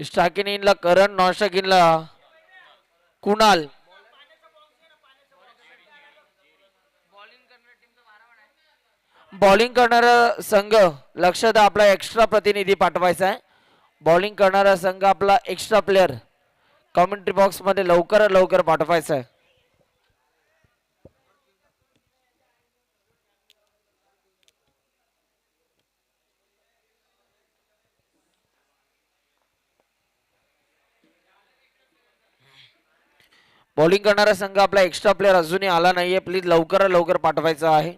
Striking इनला करण, non स्ट्रायकिंगला Kunal. Bowling करणारा संघ लक्ष द्या, आपला एक्स्ट्रा प्रतिनिधी पाठवायचा आहे. बॉलिंग करणारा संघ आपला एक्स्ट्रा प्लेअर कमेंट्री बॉक्स मध्ये लवकर लवकर पाठवायचा आहे. बॉलिंग करणारा संघ आपला एक्स्ट्रा प्लेअर अजूनही आला नाहीये, प्लीज लवकर लवकर पाठवायचा आहे.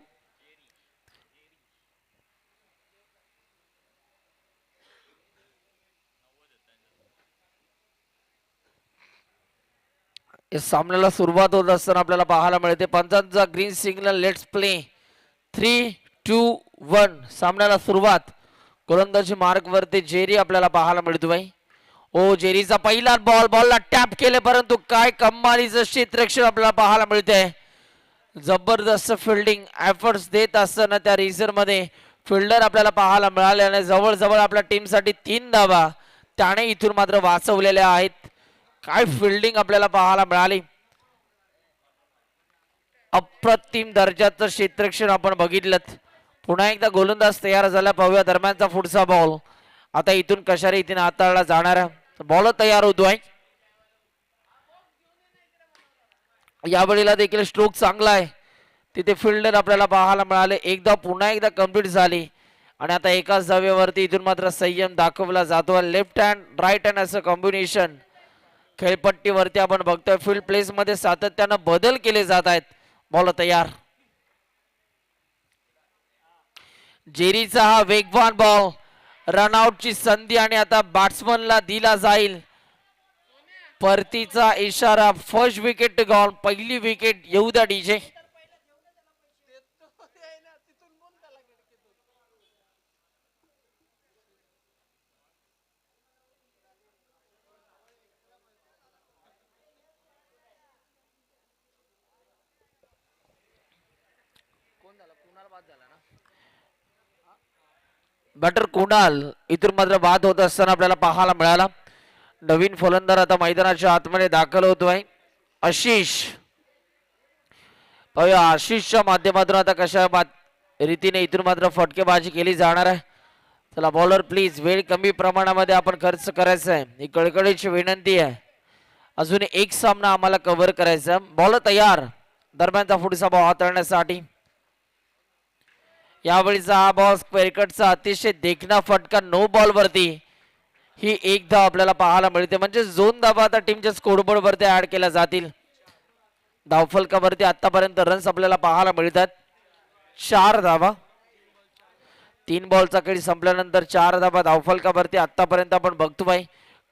या सामन्याला सुरुवात होत असताना आपल्याला पाहायला मिळते पंचांचा ग्रीन सिग्नल. Let's play. 3-2-1 सामन्याला सुरुवात. गोलंदाजी मार्क वरती जेरी आपल्याला पाहायला मिळतोय. ओ जेरीचा पहिला बॉलला टॅप केले, परंतु काय कमालीचं क्षेत्ररक्षण आपल्याला पाहायला मिळते. जबरदस्त फिल्डिंग एफर्ट्स देत असताना त्या रिझर मध्ये फिल्डर आपल्याला पाहायला मिळाले आणि जवळजवळ आपल्या टीमसाठी 3 धावा त्याने इथून मात्र वाचवलेल्या आहेत. काय फिल्डिंग आपल्याला पाहायला मिळाली. अप्रतिम दर्जाचं क्षेत्ररक्षण आपण बघितलं. पुन्हा एकदा गोलंदाज तयार झाला, पाहूया दरम्यानचा पुढचा बॉल. आता इथून कशा रीतीने हाताळला जाणार. बॉल तयार होतोय. यावेळेला देखील स्ट्रोक चांगला आहे. तिथे फिल्डर आपल्याला पाहायला मिळाले. एकदा पुन्हा एकदा कंप्लीट झाली आणि आता एकाच धावेवरती इथून मात्र संयम दाखवला जातो. लेफ्ट हँड राईट हँड असं कॉम्बिनेशन खेळपट्टीवरती आपण बघतोय. फील्ड प्लेस मध्ये सातत्यानं बदल केले जात आहेत. बॉल तयार. जेरीचा हा वेगवान बॉल, रनआउटची संधी आणि आता बॅट्समनला दिला जाईल परतीचा इशारा. फर्स्ट विकेट गॉल, पहिली विकेट येऊ द्या डीजे. बॅटर कुणाल इथून मात्र बाद होत असताना आपल्याला पाहायला मिळाला. नवीन फलंदाज आता मैदानाच्या आतमध्ये दाखल होतोय आशिष. आशिषच्या माध्यमातून आता कशा रीतीने इथून मात्र फटकेबाजी केली जाणार आहे. चला बॉलर प्लीज, वेळ कमी प्रमाणामध्ये आपण खर्च करायचा आहे, ही कळकळीची विनंती आहे. अजून एक सामना आम्हाला कव्हर करायचा. बॉल तयार. दरम्यानचा पुढचा बॉल हाताळण्यासाठी यावेळीचा हा बॉल स्क्वेअरकटचा अतिशय देखणा फटका नो बॉल वरती. ही एक धाव आपल्याला पाहायला मिळते, म्हणजे 2 धावा आता टीमच्या स्कोरबोर्ड वरती ऍड केल्या जातील. धावफलकावरती आतापर्यंत रन्स आपल्याला पाहायला मिळतात 4 धावा. 3 बॉलचा खेळ संपल्यानंतर 4 धावा धावफलकावरती आतापर्यंत आपण बघतोय.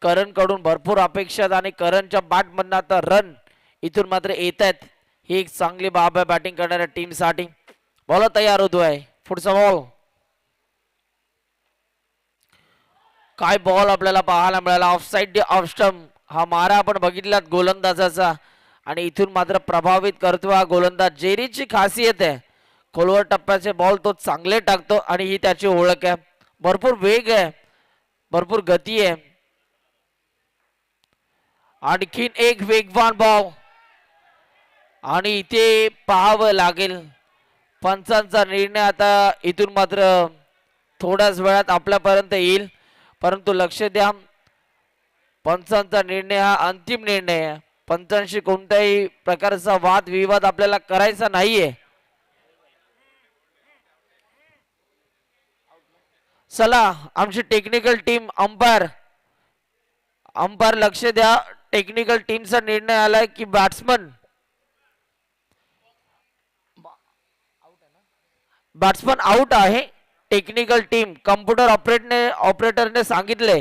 करण कडून भरपूर अपेक्षा आणि करणच्या बॅट मधून आता रन इथून मात्र येत आहेत. ही एक चांगली बाब आहे बॅटिंग करणाऱ्या टीमसाठी. बॉल तयार होतोय. पुढचा बॉल. काय बॉल आपल्याला पाहायला मिळाला. ऑफ साइड ऑफ स्टंप हा मारा आपण बघितलात गोलंदाजाचा आणि इथून मात्र प्रभावित करतो हा गोलंदाज. जेरीची खासियत आहे, खोलवर टप्प्याचे बॉल तो चांगले टाकतो आणि ही त्याची ओळख आहे. भरपूर वेग आहे, भरपूर गती आहे. आणखीन एक वेगवान बॉल आणि इथे पाहावं लागेल पंचांचा निर्णय. आता इथून मात्र थोड्याच वेळात आपल्यापर्यंत येईल, परंतु लक्ष द्या पंचांचा निर्णय हा अंतिम निर्णय आहे. पंचांशी कोणत्याही प्रकारचा वाद विवाद आपल्याला करायचा नाहीये. चला आमची टेक्निकल टीम अंपायर लक्ष द्या. टेक्निकल टीमचा निर्णय आलाय की बॅट्समन आउट आहे. टेक्निकल टीम कम्प्युटर ऑपरेटरने सांगितले.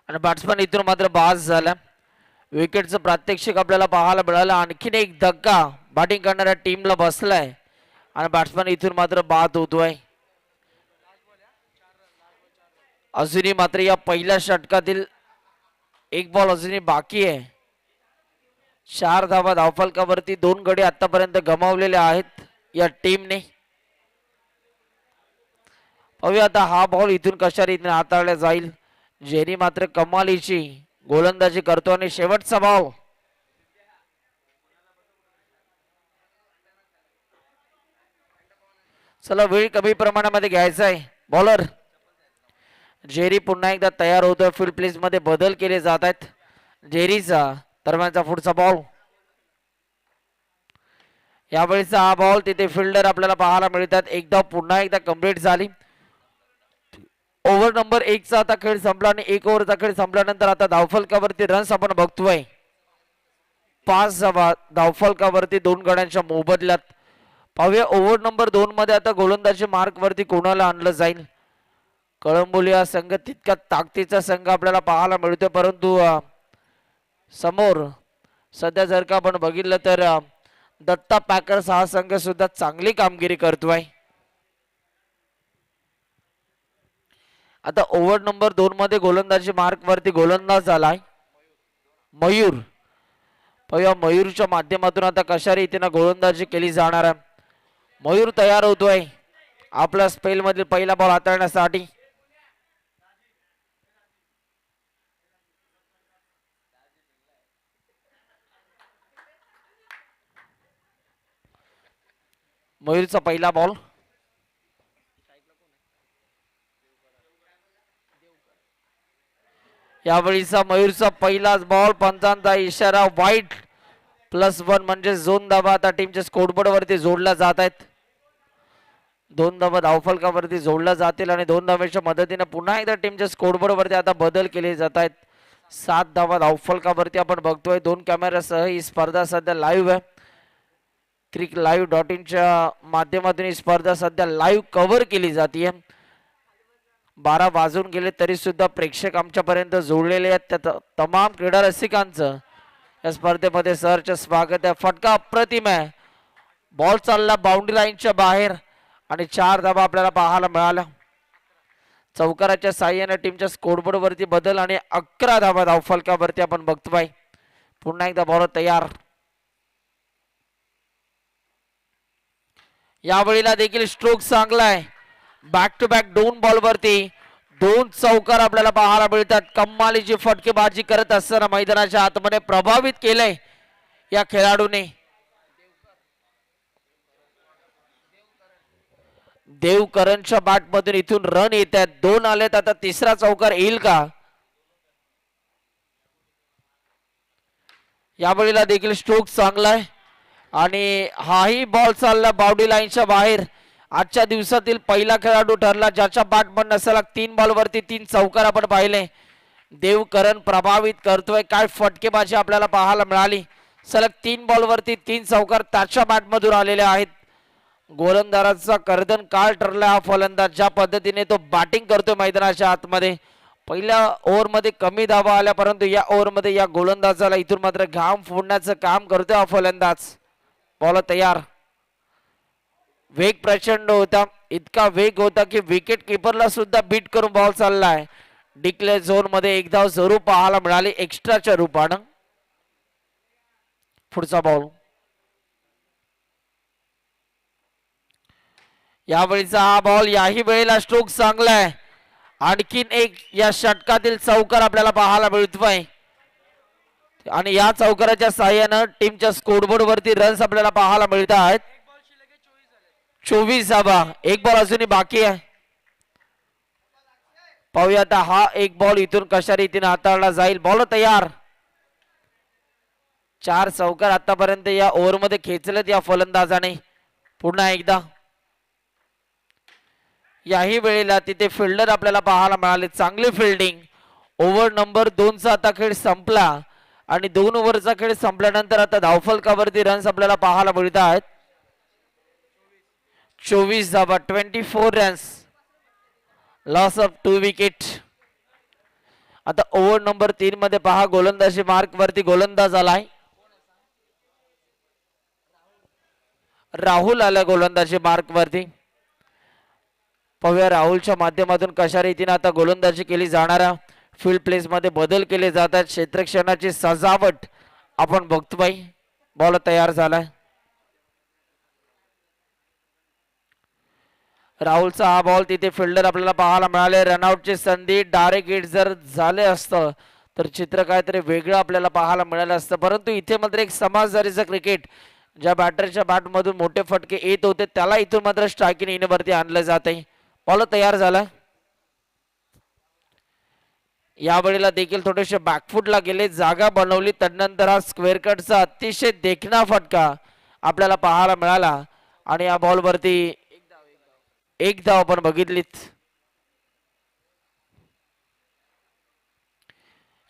आणि बॅट्समन इथून मात्र बास झाला. विकेटचं प्रात्यक्षिक आपल्याला पाहायला मिळालं. आणखीन एक धक्का बॅटिंग करणाऱ्या टीमला बसलाय आणि बॅट्समन इथून मात्र बाद होतोय. अजूनही मात्र या पहिल्या षटकातील एक बॉल अजूनही बाकी आहे. 4 धावा धावफलकावरती 2 गडी आतापर्यंत गमावलेले आहेत या टीमने. पाहूया आता हा बॉल इथून कशा रीतीने हाताळला जाईल. जेरी मात्र कमालीची गोलंदाजी करतो आणि शेवटचा बॉल. चला वेळ कमी प्रमाणामध्ये घ्यायचा आहे. बॉलर जेरी पुन्हा एकदा तयार होतोय. फील्ड प्लेस मध्ये बदल केले जात आहेत. जेरीचा दरम्यानचा पुढचा बॉल. यावेळीचा हा बॉल तिथे फिल्डर आपल्याला पाहायला मिळतात. एकदा पुन्हा एकदा कंप्लीट झाली. ओव्हर नंबर 1 चा आता खेळ संपला आणि 1 ओव्हरचा खेळ संपल्यानंतर आता धावफलकावरती रन्स आपण बघतोय. 5 धावफलकावरती 2 गड्यांच्या मोबदल्यात. पाहूया ओव्हर नंबर 2 मध्ये आता गोलंदाजी मार्क वरती कोणाला आणलं जाईल. कळंबोली हा संघ तितका ताकदीचा संघ आपल्याला पाहायला मिळतोय, परंतु समोर सध्या जर का आपण बघितलं तर दत्ता पॅकर्स हा संघ सुद्धा चांगली कामगिरी करतोय. आता ओव्हर नंबर 2 मध्ये गोलंदाजी मार्क वरती गोलंदाज झालाय मयूर. पाहूया मयूरच्या माध्यमातून आता कशा रीतीने गोलंदाजी केली जाणार आहे. मयूर तयार होतोय आपल्या स्पेल मधील पहिला बॉल हाताळण्यासाठी. मयूरचा पहिला बॉल. यावेळीचा मयूरचा पहिलाच बॉल. पंचांचा इशारा वाईट. +1 म्हणजे 2 धावा आता टीमच्या स्कोरबोर्ड वरती जोडल्या जात आहेत. 2 धावा धावफलकावरती जोडल्या जातील आणि 2 धावेच्या मदतीने पुन्हा एकदा टीमच्या स्कोरबोर्ड वरती आता बदल केले जात आहेत. 7 धावा धावफलकावरती आपण बघतोय. 2 कॅमेऱ्यासह ही स्पर्धा सध्या लाईव्ह आहे. cricklive.in च्या माध्यमातून ही स्पर्धा सध्या लाईव्ह कव्हर केली जाते. 12 वाजून गेले तरी सुद्धा प्रेक्षक आमच्यापर्यंत जोडलेले आहेत. त्या तमाम क्रीडा रसिकांचं या स्पर्धेमध्ये सहर्ष स्वागत आहे. फटका अप्रतिम आहे. बॉल चालला बाउंड्री लाईनच्या बाहेर आणि 4 धावा आपल्याला पाहायला मिळाल्या. चौकाराच्या साह्याने टीमच्या स्कोरबोर्ड वरती बदल आणि 11 धावा धावफलकावरती आपण बघतोय. पुन्हा एकदा बॉल तयार. यावेळीला देखील स्ट्रोक चांगला आहे. बॅक टू बॅक 2 बॉल वरती 2 चौकार आपल्याला पाहायला मिळतात. कमालीची फटकेबाजी करत असताना मैदानाच्या आतमध्ये प्रभावित केलंय या खेळाडूने. देवकरणच्या बॅट मधून इथून रन येत आहेत. 2 आलेत. आता तिसरा चौकार येईल का. यावेळीला देखील स्ट्रोक चांगला आहे आणि हाही बॉल चालला बाउंड्री लाईनच्या बाहेर. आजच्या दिवसातील पहिला खेळाडू ठरला ज्याच्या बॅट मधून सलग 3 बॉल वरती 3 चौकार आपण पाहिले. देवकरण प्रभावित करतोय. काय फटकेबाजी आपल्याला पाहायला मिळाली. सलग 3 बॉल वरती 3 चौकार त्याच्या बॅट मधून आलेले आहेत. गोलंदाजाचा कर्दन काळ ठरला हा फलंदाज. ज्या पद्धतीने तो बॅटिंग करतोय मैदानाच्या आतमध्ये. पहिल्या ओव्हर मध्ये कमी धावा आल्या, परंतु या ओव्हर मध्ये या गोलंदाजाला इथून मात्र घाम फोडण्याचं काम करतोय हा फलंदाज. बॉल तयार. वेग प्रचंड होता. इतका वेग होता की विकेट किपरला सुद्धा बीट करून बॉल चाललाय. डिक्लेअर झोन मध्ये एक धाव जरूर पाहायला मिळाली एक्स्ट्राच्या रूपानं. पुढचा बॉल. यावेळीचा हा बॉल. याही वेळेला स्ट्रोक चांगला आहे. आणखीन एक या षटकातील चौकार आपल्याला पाहायला मिळतोय आणि या चौकाराच्या साह्यानं टीमच्या स्कोरबोर्ड वरती रन्स आपल्याला पाहायला मिळत आहेत. 24 धावा. एक बॉल अजूनही बाकी आहे. पाहूया आता हा एक बॉल इथून कशा रीतीने हाताळला जाईल. बॉल तयार. 4 चौकार आतापर्यंत या ओव्हर मध्ये खेचलेत या फलंदाजाने. पुन्हा एकदा याही वेळेला तिथे फिल्डर आपल्याला पाहायला मिळाले. चांगली फिल्डिंग. ओव्हर नंबर 2 चा आता खेळ संपला आणि 2 ओव्हरचा खेळ संपल्यानंतर आता धावफलकावरती रन्स आपल्याला पाहायला मिळत आहेत. 24 धावा. 24 रन्स. Loss of 2 wicket. आता ओव्हर नंबर 3 मध्ये पहा गोलंदाजी मार्क वरती गोलंदाज आलाय राहुल आला गोलंदाजी मार्क वरती. पाहूया राहुलच्या माध्यमातून कशा रीतीने आता गोलंदाजी केली जाणार. फील्ड प्लेस मध्ये बदल केले जातात. क्षेत्ररक्षणाची सजावट आपण बघतोय. बॉल तयार झालाय. राहुलचा हा बॉल तिथे फिल्डर आपल्याला पाहायला मिळाले. रनआउटची संधी डायरेक्ट हिट जर झाले असतं तर चित्र काहीतरी वेगळं आपल्याला पाहायला मिळालं असतं. परंतु इथे मात्र एक समजदारीचं क्रिकेट, ज्या बॅटरच्या बॅट मधून मोठे फटके येत होते त्याला इथून मात्र स्ट्रायकिंग इनवरती आणलं जाते. बॉल तयार झाला. यावेळेला देखील थोडेसे बॅकफुटला गेले, जागा बनवली, त्यानंतर हा स्क्वेअर कटचा अतिशय देखणा फटका आपल्याला पाहायला मिळाला आणि या बॉल वरती एक धाव आपण बघितलीत.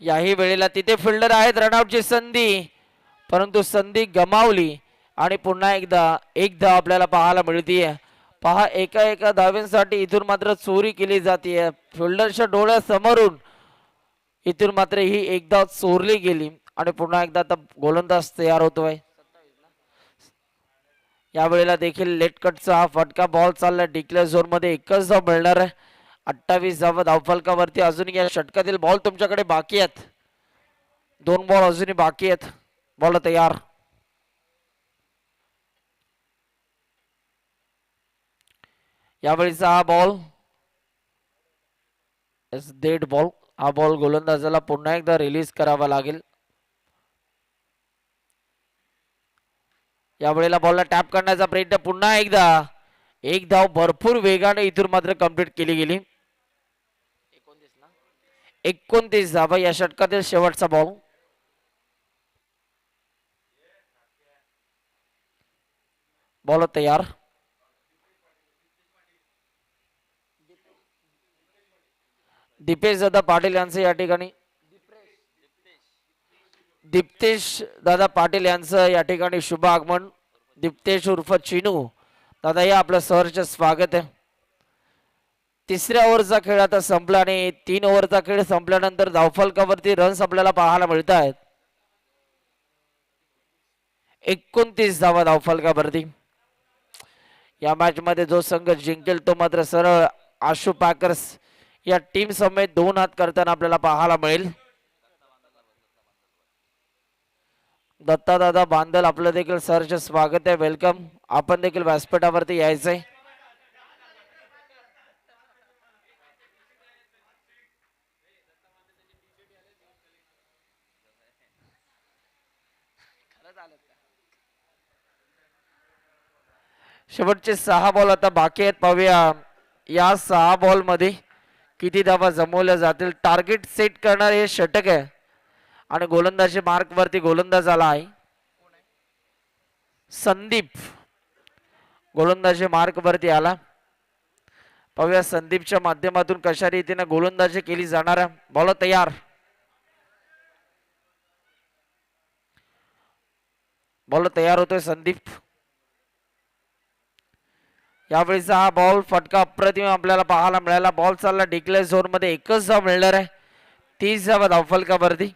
याही वेळेला तिथे फिल्डर आहेत. रनआउटची संधी परंतु संधी गमावली आणि पुन्हा एकदा एक धाव आपल्याला पाहायला मिळतीये. पहा एका एका धाव्यांसाठी इथून मात्र चोरी केली जाते. फिल्डरच्या डोळ्यासमोरून इथून मात्र ही एकदा चोरली गेली आणि पुन्हा एकदा आता गोलंदाज तयार होतोय. यावेळेला देखील लेट कटचा हा फटका बॉल चालला डिक्लेअर झोन मध्ये. एकच धाव मिळणार आहे. 28 धावा धावफलकावरती. अजून या षटकातील बॉल तुमच्याकडे बाकी आहेत. 2 बॉल अजूनही बाकी आहेत. बॉल तयार. यावेळीचा हा बॉल डेड बॉल. हा बॉल गोलंदाजाला पुन्हा एकदा रिलीज करावा लागेल. यावेळेला बॉलला टॅप करण्याचा प्रयत्न. पुन्हा एकदा एक धाव भरपूर वेगाने इथून मात्र कंप्लीट केली गेली. 29 धावा या षटकातील शेवटचा बॉल. बॉल तयार. दीपेश दादा पाटील यांचं या ठिकाणी दीप्तेश दादा पाटील यांचं या ठिकाणी शुभ आगमन. दीप्तेश उर्फ चिनू दादा या आपलं सहर्ष स्वागत आहे. तिसऱ्या ओव्हरचा खेळ आता संपला आणि 3 ओव्हरचा खेळ संपल्यानंतर धावफलकावरती रन्स आपल्याला पाहायला मिळत आहेत. 29 धावा धावफलकावरती. या मॅच मध्ये जो संघ जिंकेल तो मात्र सरळ आशू पॅकर्स या टीम समेत 2 हात करताना आपल्याला पाहायला मिळेल. दत्ता दादा बांदल आपलं देखील सहर्ष स्वागत आहे. वेलकम. आपण देखील व्यासपीठावरती यायचंय. शेवटचे 6 बॉल आता बाकी आहेत. पाहूया या 6 बॉल मध्ये किती धावा जमवल्या जातील. टार्गेट सेट करणार हे षटक आहे आणि गोलंदाजी मार्क वरती गोलंदाज आला आहे संदीप. गोलंदाजी मार्क वरती आला. पाहूया संदीपच्या माध्यमातून कशा रीतीने गोलंदाजी केली जाणार आहे. बॉल तयार. बॉल तयार होतोय संदीप. यावेळीचा हा बॉल फटका अप्रतिम आपल्याला पाहायला मिळाला. बॉल चालला डिक्लेअर झोन मध्ये. एकच धाव मिळणार आहे. 30 धावा धावफलकावरती.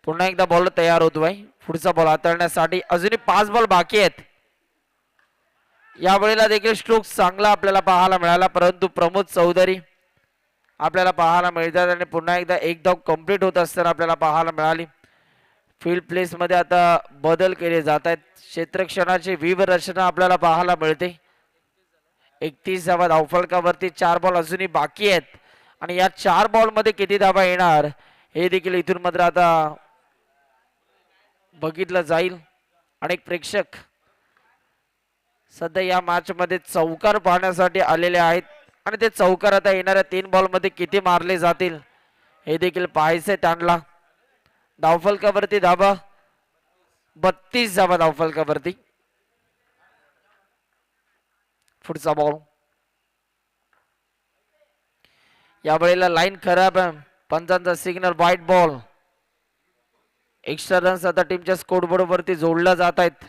पुन्हा एकदा बॉल तयार होतोय. पुढचा बॉल हाताळण्यासाठी अजूनही 5 बॉल बाकी आहेत. यावेळेला देखील स्ट्रोक चांगला आपल्याला पाहायला मिळाला परंतु प्रमोद चौधरी आपल्याला पाहायला मिळतात आणि पुन्हा एकदा एक धाव कंप्लीट होत असताना आपल्याला पाहायला मिळाली. फील्ड प्लेस मध्ये आता बदल केले जात आहेत. क्षेत्ररक्षणाची व्यूहरचना आपल्याला पाहायला मिळते. 31 धावा धावफलकावरती. 4 बॉल अजूनही बाकी आहेत आणि या 4 बॉल मध्ये किती धावा येणार हे देखील इथून मात्र आता बघितलं जाईल. अनेक प्रेक्षक सध्या या मॅच मध्ये चौकार पाहण्यासाठी आलेले आहेत आणि ते चौकार आता येणाऱ्या 3 बॉल मध्ये किती मारले जातील हे देखील पाहायचे त्यांना. धावफलकावरती धावा 32 धावा धावफलकावरती. पुढचा बॉल. यावेळेला लाईन खराब आहे. पंचांचा signal white ball. Extra runs आता टीमच्या स्कोरबोर्ड वरती जोडल्या जात आहेत.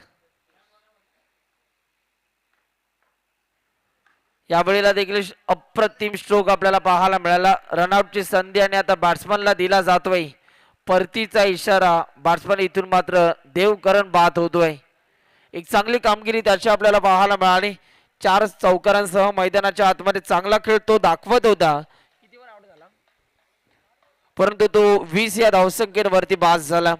या वेळेला देखील अप्रतिम स्ट्रोक आपल्याला पाहायला मिळाला. रनआउटची संधी आणि आता बॅट्समनला दिला जातोय परतीचा इशारा. बॅट्समन इथून मात्र देवकरण बाद होतोय. एक चांगली कामगिरी त्याची आपल्याला पाहायला मिळाली. 4 चौकारांसह मैदानाच्या आतमध्ये चांगला खेळ तो दाखवत होता, परंतु तो 20 या धावसंख्येवरती बाद झाला.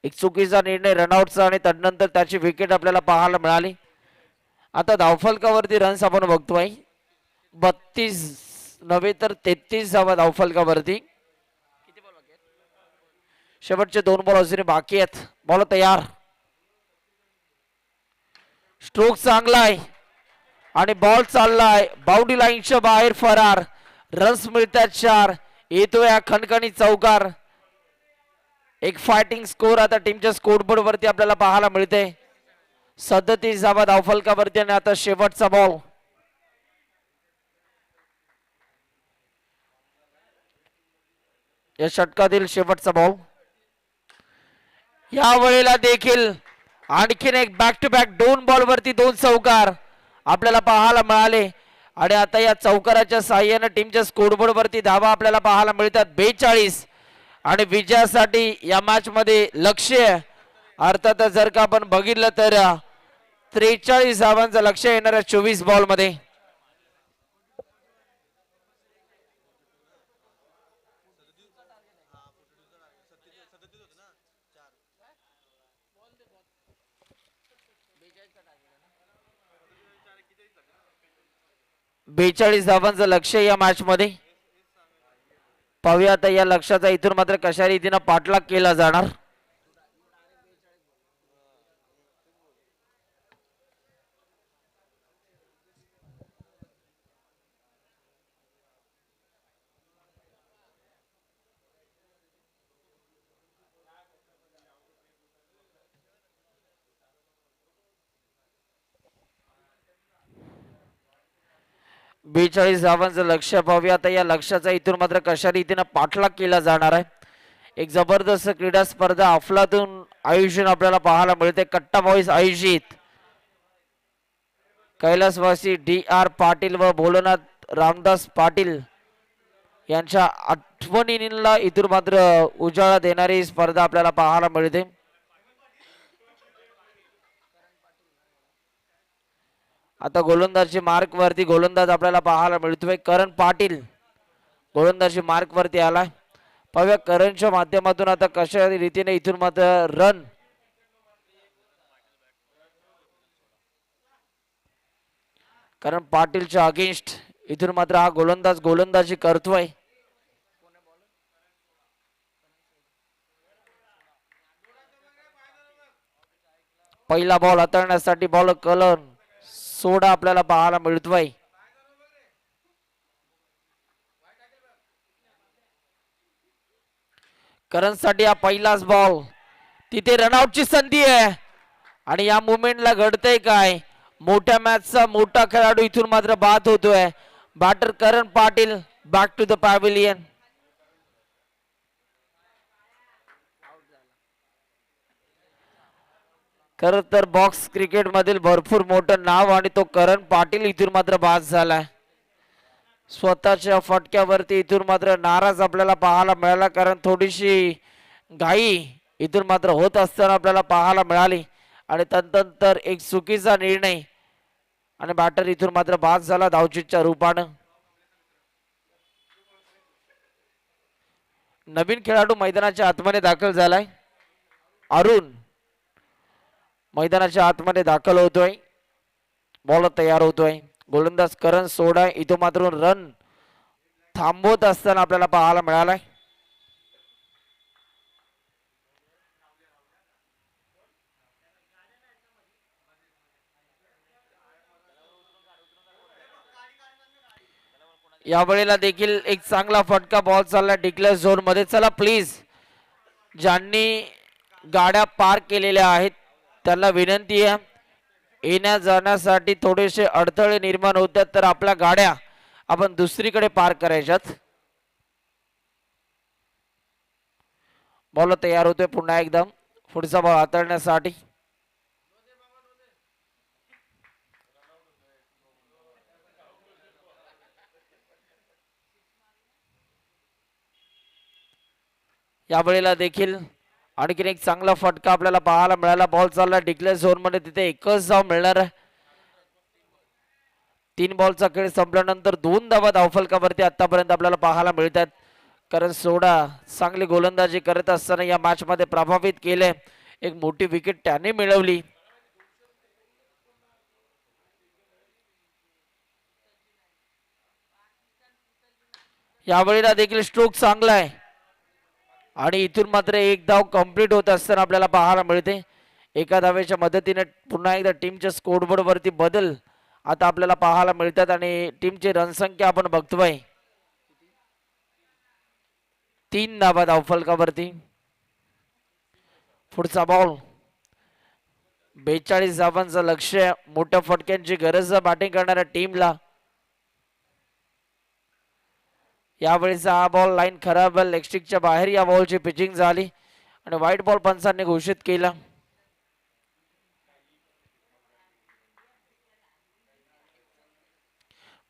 एक चुकीचा निर्णय रनआउटचा आणि त्यानंतर त्याची विकेट आपल्याला पाहायला मिळाली. आता धावफलकावरती रन्स आपण बघतोय 32 नव्हे तर 33 धावा धावफलकावरती. शेवटचे 2 बॉल अजून बाकी आहेत. बॉल तयार. स्ट्रोक चांगला आहे आणि बॉल चाललाय बाउंड्री लाईनच्या बाहेर फरार. रन्स मिळतात 4. येतोय हा खणखणी चौकार. एक फायटिंग स्कोर आता टीमच्या स्कोरबोर्ड वरती आपल्याला पाहायला मिळते. 37 धावा धावफलकावरती आणि आता शेवटचा बॉल. या षटकातील शेवटचा बॉल. या वेळेला देखील आणखीन एक बॅक टू बॅक 2 बॉल वरती 2 चौकार आपल्याला पाहायला मिळाले. आणि आता या चौकाराच्या साहाय्याने टीमच्या स्कोरबोर्ड वरती धावा आपल्याला पाहायला मिळतात 42. आणि विजयासाठी या मॅच मध्ये लक्ष्य अर्थात जर का आपण बघितलं तर 43 धावांचं लक्ष्य येणाऱ्या 24 बॉल मध्ये. बेचाळीस धावांचं लक्ष्य या मॅच मध्ये. पाहूया आता या लक्ष्याचा इथून मात्र कशा रीतीने पाठलाग केला जाणार. बेचाळीस धावांचं लक्ष्य. पाहूया आता या लक्ष्याचा इथून मात्र कशा रीतीने पाठलाग केला जाणार आहे. एक जबरदस्त क्रीडा स्पर्धा अफलातून आयोजन आपल्याला पाहायला मिळते. कट्टा बॉईज आयोजित कैलासवासी DR पाटील व भोलेनाथ रामदास पाटील यांच्या आठवणींना इथून मात्र उजाळा देणारी स्पर्धा आपल्याला पाहायला मिळते. आता गोलंदाजी मार्क वरती गोलंदाज आपल्याला पाहायला मिळतोय करण पाटील. गोलंदाजी मार्क वरती आलाय. पाहूया करणच्या माध्यमातून आता कशा रीतीने इथून मात्र रन करण पाटीलच्या अगेन्स्ट इथून मात्र हा गोलंदाज गोलंदाजी करतोय. पहिला बॉल हाताळण्यासाठी बॉल कलन सोडा आपल्याला पाहायला मिळतोय. करणसाठी हा पहिलाच बॉल. तिथे रनआउटची संधी आहे आणि या मुवमेंटला घडतंय काय. मोठ्या मॅचचा मोठा खेळाडू इथून मात्र बाद होतोय. Batter Karan Patil back to the pavilion. खर तर बॉक्स क्रिकेट मधील भरपूर मोठं नाव आणि तो करण पाटील इथून मात्र बाद झालाय. स्वतःच्या फटक्यावरती इथून मात्र नाराज आपल्याला पाहायला मिळाला, कारण थोडीशी घाई इथून मात्र होत असताना आपल्याला पाहायला मिळाली आणि तदनंतर एक चुकीचा निर्णय आणि बॅटर इथून मात्र बाद झाला धावचीच्या रूपानं. नवीन खेळाडू मैदानाच्या आतमध्ये दाखल झालाय. अरुण मैदानाच्या आतमध्ये दाखल होतोय. बॉल तयार होतोय. गोलंदाज करण सोडा इथं मात्र रन थांबवत असताना आपल्याला पाहायला मिळालाय. या वेळेला देखील एक चांगला फटका बॉल चालला डिक्लेअर झोन मध्ये. चला प्लीज, ज्यांनी गाड्या पार्क केलेल्या आहेत त्यांना विनंती आहे, येण्या जाण्यासाठी थोडेसे अडथळे निर्माण होतात तर आपल्या गाड्या आपण दुसरीकडे पार्क करायच्यात. बॉल तयार होतोय पुन्हा एकदम पुढचा बॉल हाताळण्यासाठी. या वेळेला देखील आणखीन एक चांगला फटका आपल्याला पाहायला मिळाला. बॉल चालला डिक्लेअर झोन मध्ये, तिथे एकच धाव मिळणार आहे. 3 बॉलचा खेळ संपल्यानंतर 2 धावा धावफलकावरती आतापर्यंत आपल्याला पाहायला मिळतात. कारण सोडा चांगली गोलंदाजी करत असताना या मॅच मध्ये प्रभावित केले. एक मोठी विकेट त्याने मिळवली. यावेळेला देखील स्ट्रोक चांगला आहे आणि इथून मात्र एक धाव कंप्लीट होत असताना आपल्याला पाहायला मिळते. एका धावेच्या मदतीने पुन्हा एकदा टीमच्या स्कोरबोर्ड वरती बदल आता आपल्याला पाहायला मिळतात आणि टीमची रनसंख्या आपण बघतोय 3 धावा धावफलकावरती. पुढचा बॉल 42 धावांचं लक्ष्य, मोठ्या फटक्यांची गरज बॅटिंग करणाऱ्या टीमला. यावेळेचा हा बॉल लाईन खराब, लेगस्टिकच्या बाहेर या बॉलची पिचिंग झाली आणि व्हाईट बॉल पंचांनी घोषित केला.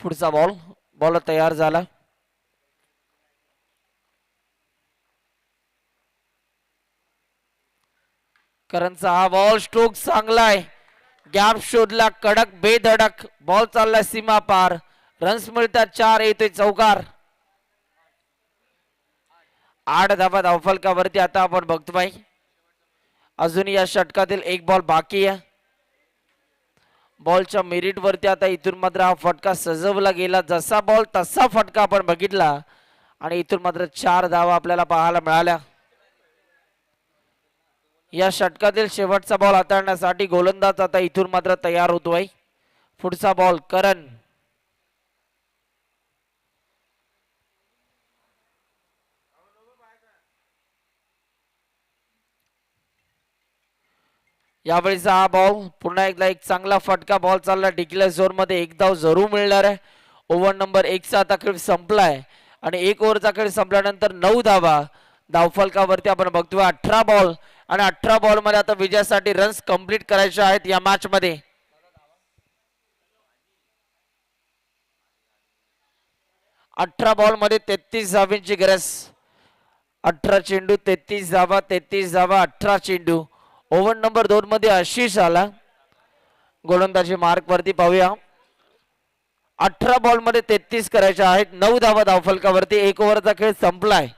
पुढचा बॉल तयार झाला. करणचा हा बॉल स्ट्रोक चांगला आहे. गॅप शोधला, कडक बेधडक बॉल चालला सीमा पार. रन्स मिळतात 4, येतोय चौकार. 8 धावा धावफलकावरती आता आपण बघतोय. अजून या षटकातील एक बॉल बाकी आहे. बॉलच्या मेरिट वरती आता इथून मात्र हा फटका सजवला गेला. जसा बॉल तसा फटका आपण बघितला आणि इथून मात्र 4 धावा आपल्याला पाहायला मिळाल्या. या षटकातील शेवटचा बॉल हाताळण्यासाठी गोलंदाज आता इथून मात्र तयार होतोय. पुढचा बॉल करण. यावेळीचा हा बॉल पुन्हा एकदा एक चांगला फटका. बॉल चालला डिक्लेअर झोन मध्ये, एक धाव जरूर मिळणार आहे. ओव्हर नंबर 1 चा आता खेळ संपलाय आणि 1 ओव्हरचा खेळ संपल्यानंतर 9 धावा धावफलकावरती आपण बघतोय. 18 बॉल आणि 18 बॉल मध्ये आता विजयासाठी रन्स कंप्लीट करायचे आहेत या मॅच मध्ये. 18 बॉल मध्ये 33 धावांची गरज. 18 चेंडू 33 धावा, 33 धावा 18 चेंडू. ओव्हर नंबर 2 मध्ये आशिष आला गोलंदाजी मार्क वरती. पाहूया 18 बॉल मध्ये 33 करायचे आहेत. 9 धावा धावफलकावरती. 1 ओव्हरचा खेळ संपलाय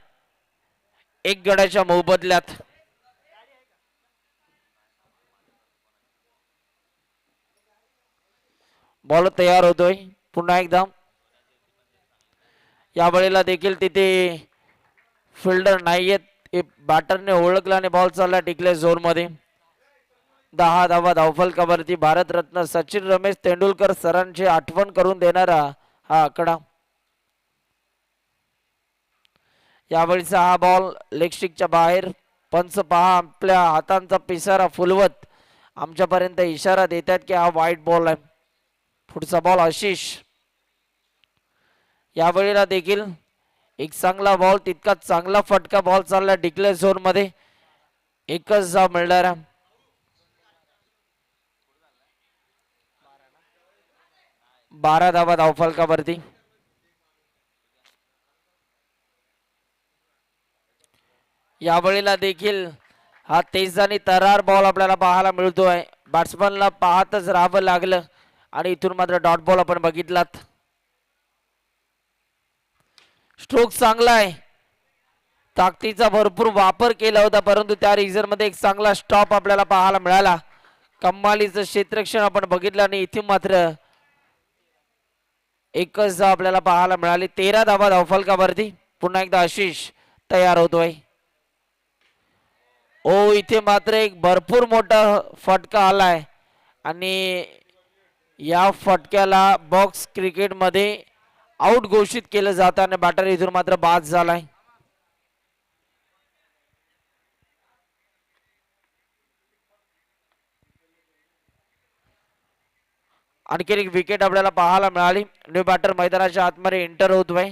1 गड्याच्या मोबदल्यात. बॉल तयार होतोय पुन्हा एकदा. या वेळेला देखील तिथे फिल्डर नाहीयेत. बॅटरने ओळखला आणि बॉल चालला डिक्लेअर झोन मध्ये. 10 धावा धावफलकावरती. भारतरत्न सचिन रमेश तेंडुलकर सरांची आठवण करून देणारा हा आकडा. यावेळीचा हा बॉल लेगस्टिकच्या बाहेर. पंच पहा आपल्या हातांचा पिसारा फुलवत आमच्यापर्यंत इशारा देतात की हा वाईट बॉल आहे. पुढचा बॉल आशिष. यावेळेला देखील एक चांगला बॉल, तितकाच चांगला फटका. बॉल चालला डिक्लेअर झोन मध्ये, एकच धाव मिळणार. 12 धावा धावफलकावरती. यावेळेला देखील हा तेज आणि तरार बॉल आपल्याला पाहायला मिळतोय. बॅट्समनला पाहतच राहावं लागलं आणि इथून मात्र डॉट बॉल आपण बघितलात. स्ट्रोक चांगला आहे. ताकदीचा भरपूर वापर केला होता परंतु त्या रिझर मध्ये एक चांगला स्टॉप आपल्याला पाहायला मिळाला. कमालीचं क्षेत्ररक्षण आपण बघितलं आणि इथे मात्र एकच धाव आपल्याला पाहायला मिळाली. 13 धावा धावफलकावरती. पुन्हा एकदा आशिष तयार होतोय. ओ इथे मात्र एक भरपूर मोठा फटका आलाय आणि या फटक्याला बॉक्स क्रिकेट मध्ये आउट घोषित केलं जातं आणि बॅटर इथून मात्र बाद झालाय. आणखी एक विकेट आपल्याला पाहायला मिळाली. न्यू बॅटर मैदानाच्या आतमध्ये एंटर होतोय.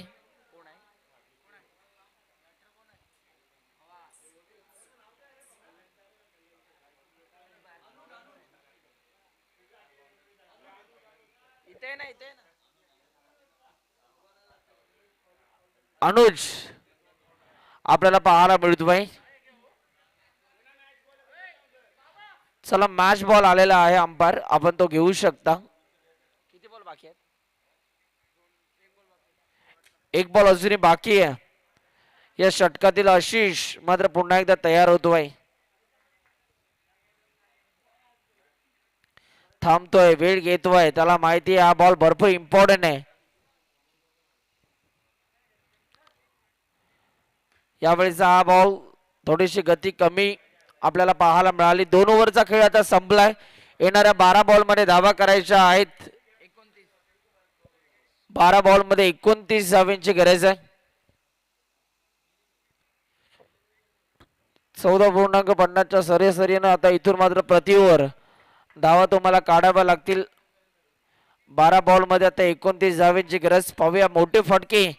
अनुज आपल्याला पाहायला मिळतोय. चला मॅच बॉल आलेला आहे अंपायर, आपण तो घेऊ शकता. किती बॉल बाकी आहेत? एक बॉल अजूनही बाकी आहे. या षटकातील आशिष मात्र पुन्हा एकदा तयार होतोय, थांबतोय, वेळ घेतोय. त्याला माहिती आहे हा बॉल भरपूर इम्पॉर्टंट आहे. यावेळेचा हा बॉल थोडीशी गती कमी आपल्याला पाहायला मिळाली. 2 ओव्हरचा खेळ आता संपलाय. येणाऱ्या 12 बॉल मध्ये धावा करायच्या आहेत. 12 बॉल मध्ये 29 धावांची गरज आहे. 14.50च्या सरासरीनं आता इथून मात्र प्रति ओव्हर धावा तुम्हाला काढाव्या लागतील. 12 बॉल मध्ये आता 29 धावांची गरज. पाहूया मोठे फटके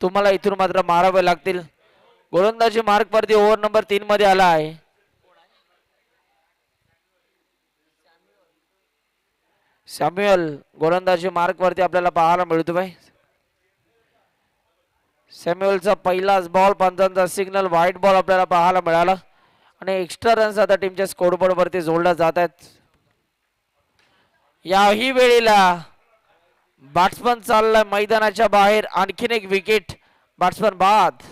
तुम्हाला इथून मात्र मारावे लागतील. गोलंदाजी मार्क वरती ओव्हर नंबर 3 मध्ये आला आहे. सॅम्युअल गोलंदाजी मार्क वरती आपल्याला पाहायला मिळतोय. सॅम्युअलचा पहिलाच बॉल, पंचांचा सिग्नल, व्हाईट बॉल आपल्याला पाहायला मिळाला आणि एक्स्ट्रा रन्स आता टीमच्या स्कोरबोर्ड वरती जोडल्या जात आहेत. याही वेळेला बॅट्समन चाललाय मैदानाच्या बाहेर. आणखीन एक विकेट, बॅट्समन बाद.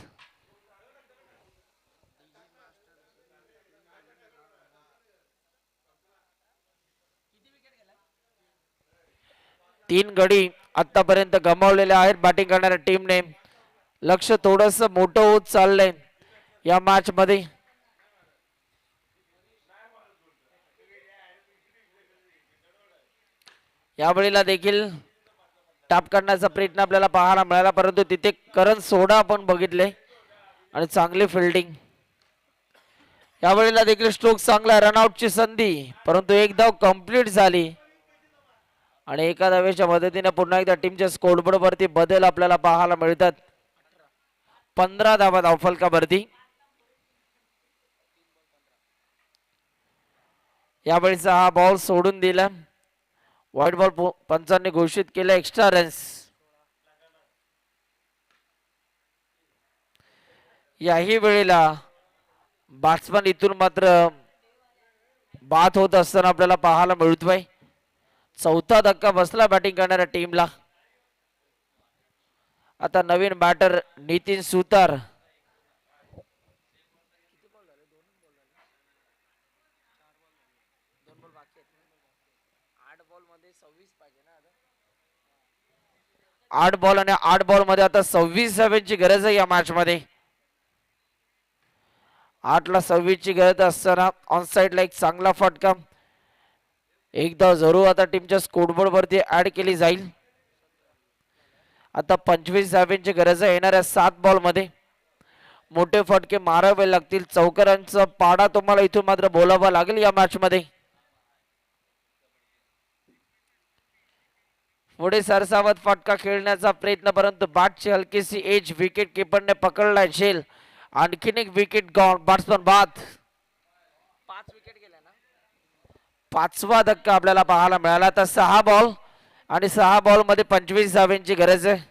तीन गडी आतापर्यंत गमावलेले आहेत बॅटिंग करणाऱ्या टीमने. लक्ष थोडस मोठं होत चाललंय या मॅच मध्ये. यावेळेला देखील टॅप करण्याचा प्रयत्न आपल्याला पाहायला मिळाला, परंतु तिथे करण सोडा आपण बघितले आणि चांगली फिल्डिंग. यावेळेला देखील स्ट्रोक चांगला, रनआउटची संधी, परंतु एक धाव कंप्लीट झाली आणि एका धावेच्या मदतीने पुन्हा एकदा टीमच्या स्कोरबोर्ड वरती बदल आपल्याला पाहायला मिळतात. 15 धावा धावफलकावरती. यावेळेचा हा बॉल सोडून दिला. व्हाईट बॉल पंचांनी घोषित केला. Extra runs. याही वेळेला बॅट्समन इथून मात्र बाद होत असताना आपल्याला पाहायला मिळतोय. चौथा धक्का बसला बॅटिंग करणाऱ्या टीमला. आता नवीन बॅटर नितीन सुतार. आठ बॉल आणि 8 बॉल मध्ये आता 26 धावांची गरज आहे या मॅच मध्ये. 8 ला 26 ची गरज असताना ऑन साइड ला एक चांगला फटका. एकदा जरूर आता टीमच्या स्कोरबोर्ड वरती ऍड केली जाईल. आता 25 धावांची गरज आहे. येणाऱ्या 7 बॉल मध्ये मोठे फटके मारावे लागतील. चौकारांचा पाडा तुम्हाला इथून मात्र बोलावा लागेल या मॅच मध्ये. पुढे सरसावत फटका खेळण्याचा प्रयत्न, परंतु बॅटची हलकीशी एज विकेट किपरने पकडलाय झेल. आणखीन एक विकेट गॉन, बॅट्समन बाद. 5 विकेट गेल्या ना. 5वा धक्का आपल्याला पाहायला मिळाला. तर 6 बॉल आणि 6 बॉल मध्ये 25 धावांची गरज आहे.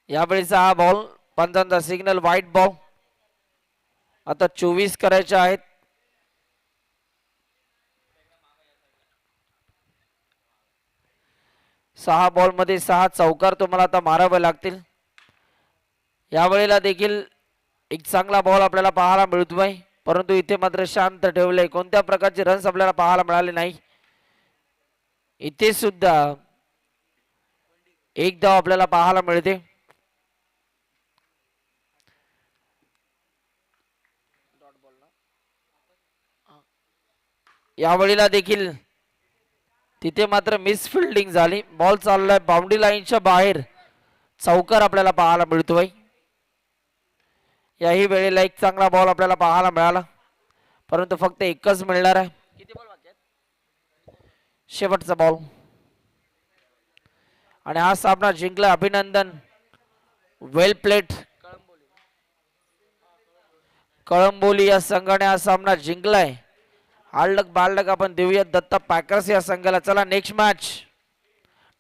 यावेळीचा हा बॉल, पंचांचा सिग्नल, व्हाईट बॉल. आता 24 करायचे आहेत. सहा बॉल मध्ये 6 चौकार तुम्हाला आता मारावे लागतील. यावेळेला देखील एक चांगला बॉल आपल्याला पाहायला मिळतोय, परंतु इथे मात्र शांत ठेवले. कोणत्या प्रकारचे रन्स आपल्याला पाहायला मिळाले नाही. इथे सुद्धा एक धाव आपल्याला पाहायला मिळते. यावेळेला देखील तिथे मात्र मिस फिल्डिंग झाली. बॉल चाललाय बाउंड्री लाईनच्या बाहेर. चौकार आपल्याला पाहायला मिळतोय. याही वेळेला एक चांगला बॉल आपल्याला पाहायला मिळाला, परंतु फक्त एकच मिळणार आहे. किती बॉल बाकी आहेत? शेवटचा बॉल आणि हा सामना जिंकला. अभिनंदन, वेल प्लेट. कळंबोली या संघाने हा सामना जिंकलाय. हार्डलक बालडक आपण देऊया दत्ता पॅकर्स या संघाला. चला नेक्स्ट मॅच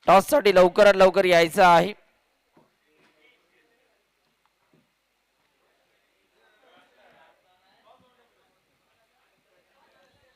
टॉस साठी लवकरात लवकर यायचं आहे.